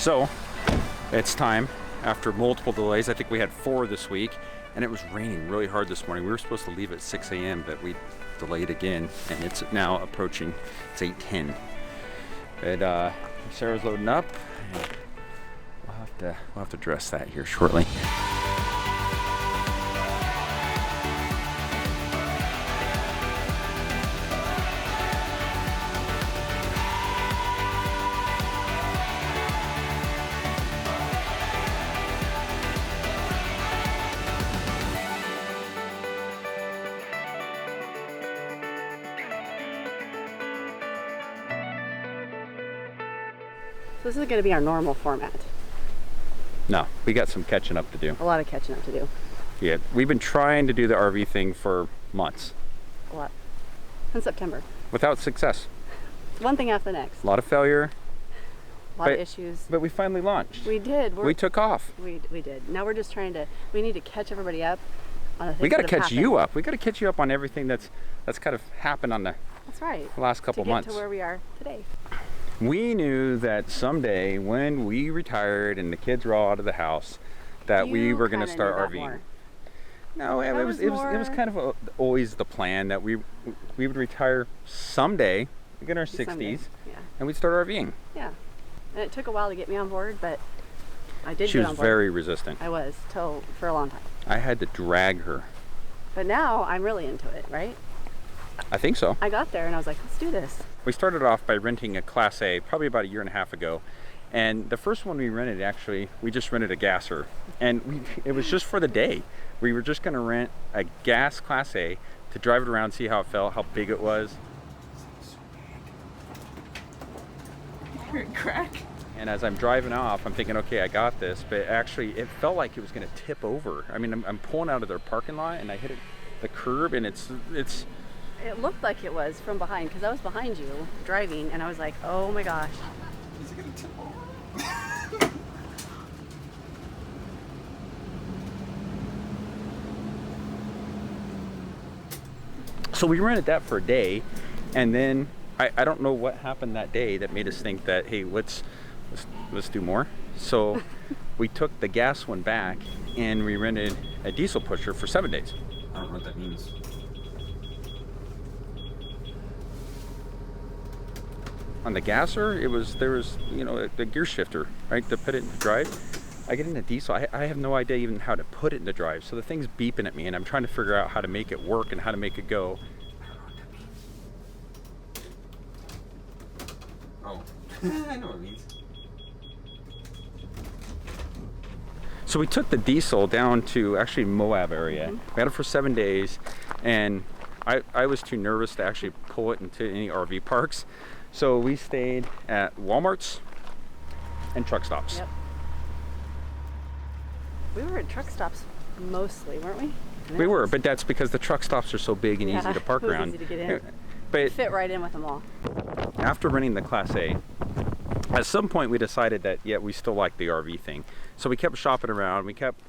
So it's time after multiple delays. I think we had 4 this week, and it was raining really hard this morning. We were supposed to leave at 6 a.m., but we delayed again, and it's now approaching, it's 8:10. But Sarah's loading up, and we'll have to address that here shortly. So this is going to be our normal format. No, we got some catching up to do. A lot of catching up to do. Yeah, we've been trying to do the RV thing for months. A lot. Since September. Without success. One thing after the next. A lot of failure. A lot of issues. But we finally launched. We did. We took off. We did. Now we're just trying to, we need to catch everybody up on the things We got to that have catch happened. you up. We got to catch you up on everything that's kind of happened on the That's right. last couple months. To get to where we are today. We knew that someday when we retired and the kids were all out of the house, that we were going to start RVing. No, it was kind of always the plan that we would retire someday, in our 60s, and we'd start RVing. Yeah, and it took a while to get me on board, but I did. She get on was board. very resistant. I was for a long time. I had to drag her. But now I'm really into it, right? I think so. I got there and I was like, let's do this. We started off by renting a Class A probably about 1.5 years ago. And the first one we rented, actually, we just rented a gasser. And it was just for the day. We were just going to rent a gas Class A to drive it around, see how it felt, how big it was. Crack. And as I'm driving off, I'm thinking, okay, I got this. But actually, it felt like it was going to tip over. I mean, I'm pulling out of their parking lot, and I hit the curb, and it's... It looked like it was from behind, because I was behind you driving, and I was like, oh my gosh. Is it gonna tip over? So we rented that for a day, and then I don't know what happened that day that made us think that, hey, let's do more. So we took the gas one back, and we rented a diesel pusher for 7 days. I don't know what that means. On the gasser, there was the gear shifter, right, to put it into drive. I get into diesel, I have no idea even how to put it into drive, so the thing's beeping at me, and I'm trying to figure out how to make it work and how to make it go. I don't know what that means. Oh, I know what it means. So we took the diesel down to actually Moab area. We had it for 7 days, and I was too nervous to actually pull it into any RV parks. So we stayed at Walmarts and truck stops. Yep. We were at truck stops mostly, weren't we? We were, but that's because the truck stops are so big and easy to park around. Easy to get in. But fit right in with them all. After renting the Class A, at some point we decided that, we still like the RV thing. So we kept shopping around. We kept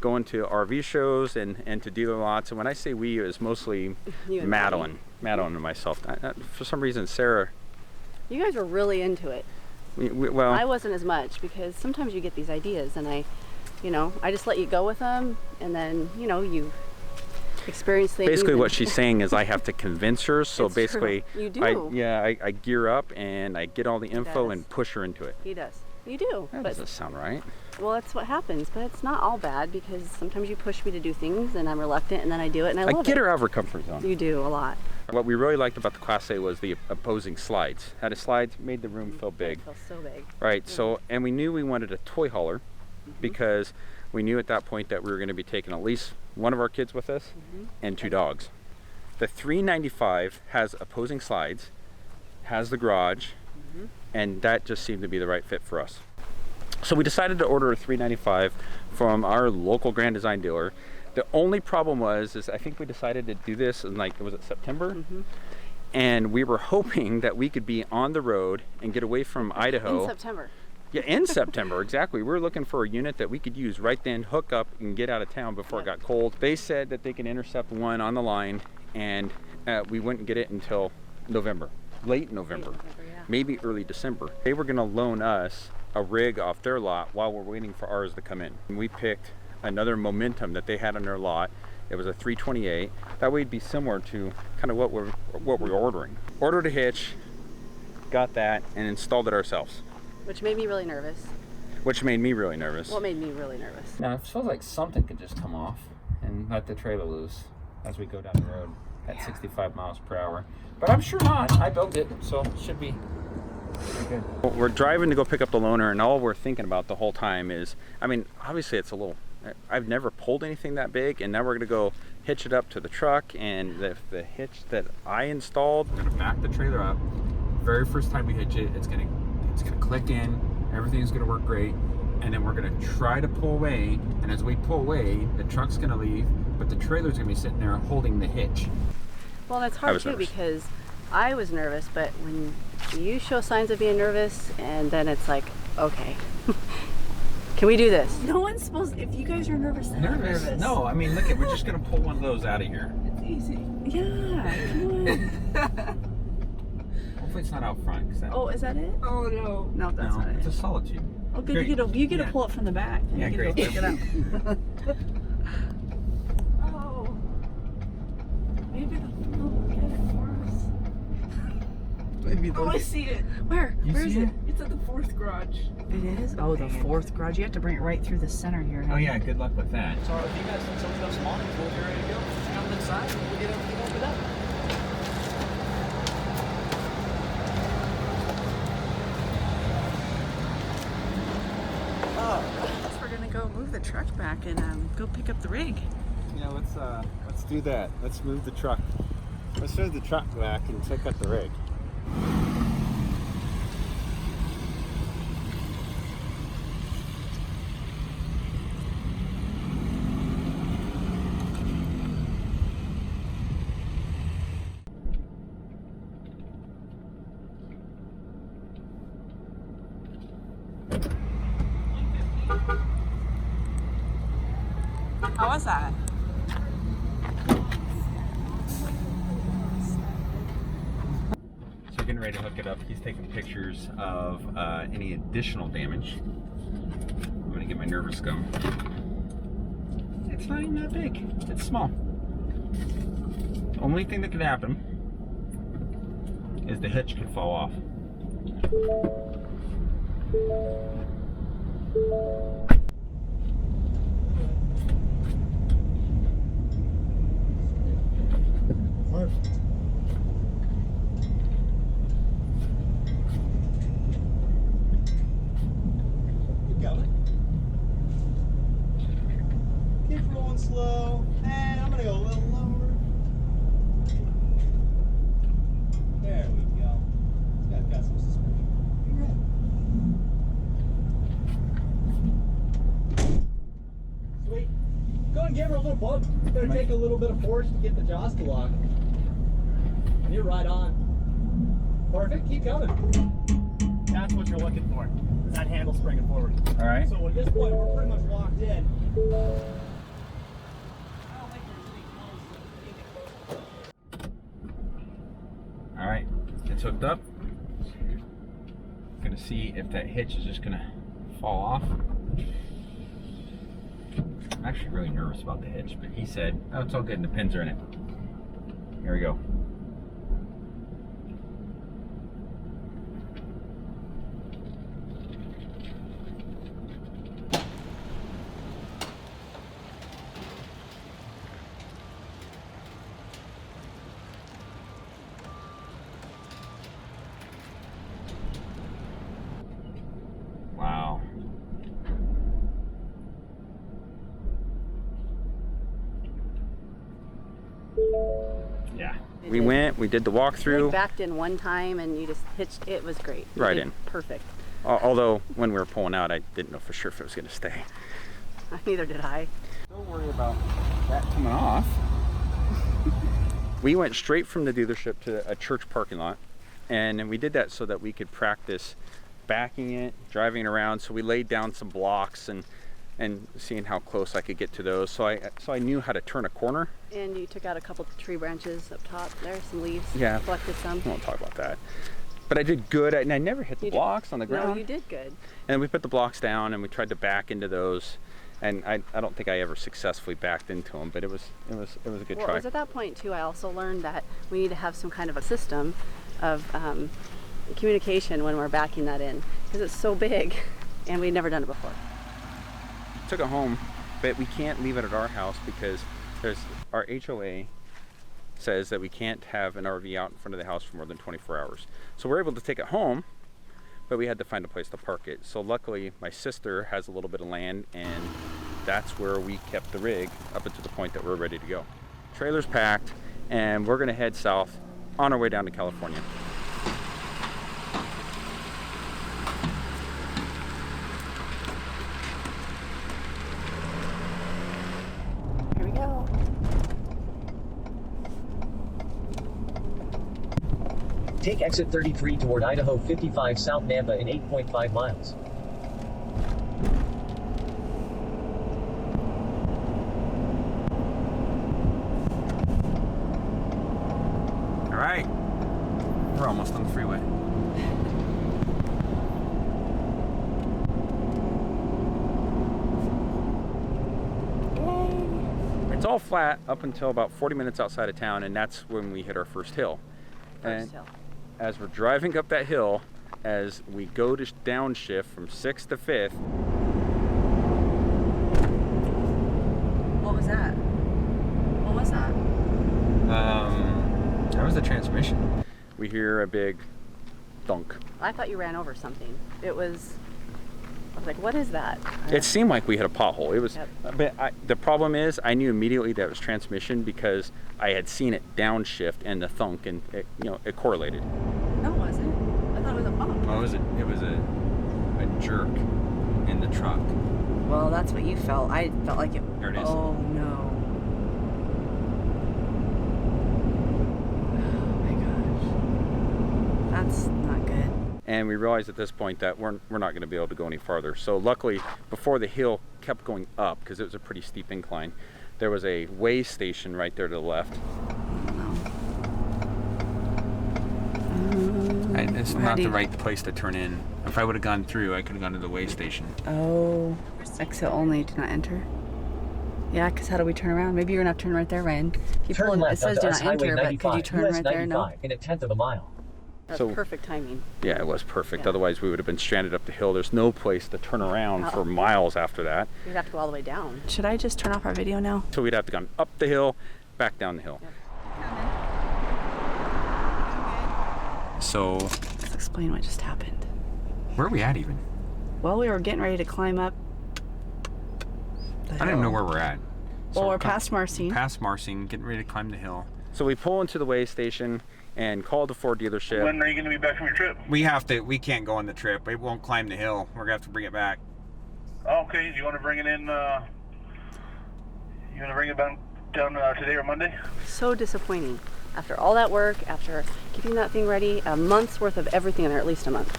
going to RV shows and to dealer lots. And when I say we, it was mostly Madeline and myself. For some reason, Sarah... You guys were really into it. Well, I wasn't as much, because sometimes you get these ideas and I just let you go with them, and then, you experience things. Basically what she's saying is I have to convince her, so It's basically true. You do. I gear up and I get all the info and push her into it. He does. You do. That doesn't sound right. Well, that's what happens, but it's not all bad, because sometimes you push me to do things and I'm reluctant, and then I do it and I love it. I get her out of her comfort zone. You do, a lot. What we really liked about the Class A was the opposing slides. Had a slides, made the room feel big. It felt so big. Right, so, and we knew we wanted a toy hauler, because we knew at that point that we were going to be taking at least one of our kids with us and 2 dogs. The 395 has opposing slides, has the garage, and that just seemed to be the right fit for us. So we decided to order a 395 from our local Grand Design dealer. The only problem was I think we decided to do this in was it September? And we were hoping that we could be on the road and get away from Idaho. In September. Yeah, in September, exactly. We were looking for a unit that we could use right then, hook up, and get out of town before it got cold. They said that they could intercept one on the line, and we wouldn't get it until November, late November, maybe early December. They were going to loan us a rig off their lot while we're waiting for ours to come in. And we picked another Momentum that they had on their lot. It was a 328. That way it'd be similar to kind of what we're ordering. Ordered a hitch, got that, and installed it ourselves. Which made me really nervous. Which made me really nervous. What made me really nervous? Now it feels like something could just come off and let the trailer loose as we go down the road at 65 miles per hour. But I'm sure not. I built it, so it should be good. Well, we're driving to go pick up the loaner, and all we're thinking about the whole time is, I mean, obviously it's a little, I've never pulled anything that big, and now we're gonna go hitch it up to the truck, and the hitch that I installed. We're gonna back the trailer up. Very first time we hitch it, it's gonna click in, everything's gonna work great, and then we're gonna try to pull away, and as we pull away, the truck's gonna leave, but the trailer's gonna be sitting there holding the hitch. Well, that's hard too, because I was nervous, but when you show signs of being nervous, and then it's like, okay, can we do this? No one's supposed, if you guys are nervous, then I'm nervous. No, I mean, look at, we're just gonna pull one of those out of here. It's easy. Yeah, come on. Hopefully it's not out front. Oh, is that it? Oh, no. No, that's not it's it. a Solitude. Oh, good. Great. You get to pull it from the back. Yeah, you great. Go pick it up. Oh. Maybe they'll get it for us. Maybe Oh, I see it. Where? You Where is see it? it? It's at the fourth garage. It is? Oh, the fourth garage. You have to bring it right through the center here. Oh yeah, good luck with that. So if you guys think something's got some awnings, we'll be ready to go. Come inside and we'll get everything opened up. We're gonna go move the truck back and go pick up the rig. Yeah, let's do that. Let's move the truck. Let's move the truck back and pick up the rig. How was that? So we're getting ready to hook it up. He's taking pictures of any additional damage. I'm gonna get my nervous gum. It's not even that big. It's small. The only thing that could happen is the hitch could fall off. Keep rolling slow, and I'm gonna go a little lower. There we go. Got some suspension. You're right. Sweet. Go and give her a little bump. It's gonna take a little bit of force to get the jaws to lock. And you're right on. Perfect. Keep coming. That's what you're looking for. Is that handle springing forward. All right. So at this point, we're pretty much locked in. All right, it's hooked up. Gonna see if that hitch is just gonna fall off. I'm actually really nervous about the hitch, but he said, oh, it's all good and the pins are in it. Here we go. Wow. Yeah. We went, we did the We walkthrough. backed in one time and you just hitched. It was great. You Right did in. Perfect. Although when we were pulling out, I didn't know for sure if it was gonna stay. Neither did I. Don't worry about that coming off. We went straight from the dealership to a church parking lot, and we did that so that we could practice backing it, driving it around. So we laid down some blocks and seeing how close I could get to those. So I knew how to turn a corner. And you took out a couple of tree branches up top there, some leaves. Yeah. Collected some. I won't talk about that. But I did good, and I never hit the blocks on the ground. No, you did good. And we put the blocks down, and we tried to back into those. And I don't think I ever successfully backed into them, but it was a good Well, try. it was at that point too, I also learned that we need to have some kind of a system of communication when we're backing that in, because it's so big, and we'd never done it before. Took it home, but we can't leave it at our house because our HOA says that we can't have an RV out in front of the house for more than 24 hours. So we're able to take it home, but we had to find a place to park it. So luckily my sister has a little bit of land, and that's where we kept the rig up until the point that we're ready to go. Trailer's packed, and we're gonna head south on our way down to California. Here we go. Take exit 33 toward Idaho 55 South Nampa in 8.5 miles. All right, we're almost on the freeway. It's all flat up until about 40 minutes outside of town, and that's when we hit our first hill. First hill. As we're driving up that hill, as we go to downshift from 6th to 5th. What was that? What was that? That was the transmission. We hear a big thunk. I thought you ran over something. I was like, what is that? It seemed like we hit a pothole. It was, Yep. but the problem is, I knew immediately that it was transmission because I had seen it downshift and the thunk, and it correlated. No, it wasn't. I thought it was a bump. Oh, it was a jerk in the truck. Well, that's what you felt. I felt like it. There it is. Oh no. Oh my gosh. That's not good. And we realized at this point that we're not going to be able to go any farther. So luckily, before the hill kept going up, because it was a pretty steep incline, there was a way station right there to the left. It's not the right place to turn in. If I would have gone through, I could have gone to the way station. Oh, exit only, do not enter. Yeah, because how do we turn around? Maybe you're gonna have to turn right there, Ryan. It Turn left says do onto not Highway enter, but 95, could you turn US right there? No. 95 in a tenth of a mile. That's So- perfect timing. Yeah, it was perfect. Yeah. Otherwise, we would have been stranded up the hill. There's no place to turn around for miles after that. You'd have to go all the way down. Should I just turn off our video now? So we'd have to go up the hill, back down the hill. So, Let's explain what just happened. where are we at even? Well, we were getting ready to climb up. I don't even know where we're at. Well, we're come- past Marcine. Past Marcine, getting ready to climb the hill. So we pull into the way station and call the Ford dealership. When are you going to be back from your trip? We can't go on the trip. We won't climb the hill. We're gonna have to bring it back. Okay, do you want to bring it in, you want to bring it down today or Monday? So disappointing. After all that work, after getting that thing ready, a month's worth of everything in there, at least a month.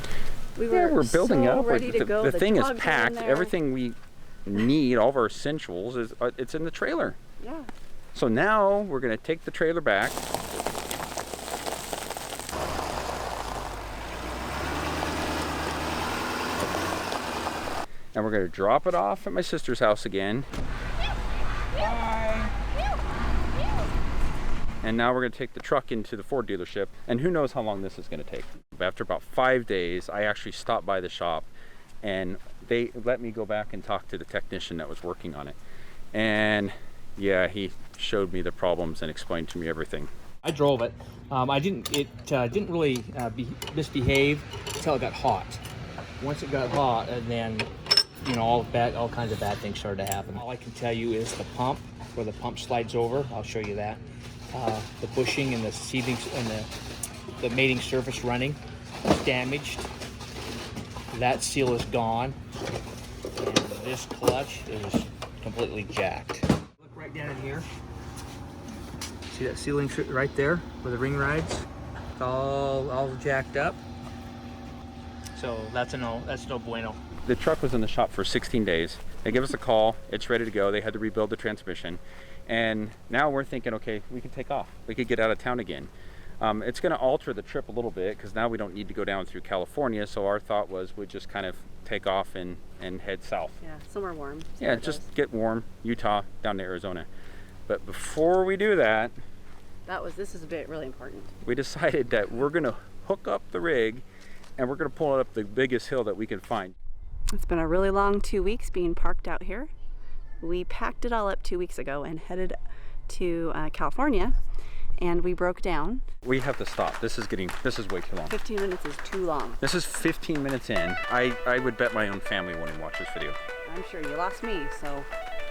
We're building so up. ready to go. The thing is dogs are in packed. there. Everything we need, all of our essentials, it's in the trailer. Yeah. So now we're gonna take the trailer back. And we're gonna drop it off at my sister's house again. Bye. And now we're gonna take the truck into the Ford dealership, and who knows how long this is gonna take. After about 5 days, I actually stopped by the shop, and they let me go back and talk to the technician that was working on it. And yeah, he showed me the problems and explained to me everything. I drove it. It didn't really misbehave until it got hot. Once it got hot, and then all kinds of bad things started to happen. All I can tell you is the pump, where the pump slides over. I'll show you that. The bushing and the seating and the mating surface running is damaged. That seal is gone, and this clutch is completely jacked. Look right down in here. See that sealing right there where the ring rides? It's all jacked up. So that's no bueno. The truck was in the shop for 16 days. They give us a call, it's ready to go. They had to rebuild the transmission. And now we're thinking, okay, we can take off. We could get out of town again. It's going to alter the trip a little bit because now we don't need to go down through California. So our thought was we'd just kind of take off and head south. Yeah, somewhere warm. See Yeah, just get warm, Utah down to Arizona. But before we do that, this is really important. we decided that we're going to hook up the rig and we're going to pull it up the biggest hill that we can find. It's been a really long 2 weeks being parked out here. We packed it all up 2 weeks ago and headed to California, and we broke down. We have to stop. This is way too long. 15 minutes is too long. This is 15 minutes in. I would bet my own family won't even watch this video. I'm sure you lost me, so.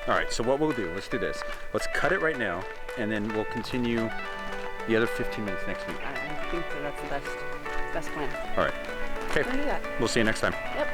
All right, so what we'll do, let's do this. Let's cut it right now, and then we'll continue the other 15 minutes next week. I think that's the best plan. All right. Okay. We'll do that. We'll see you next time. Yep.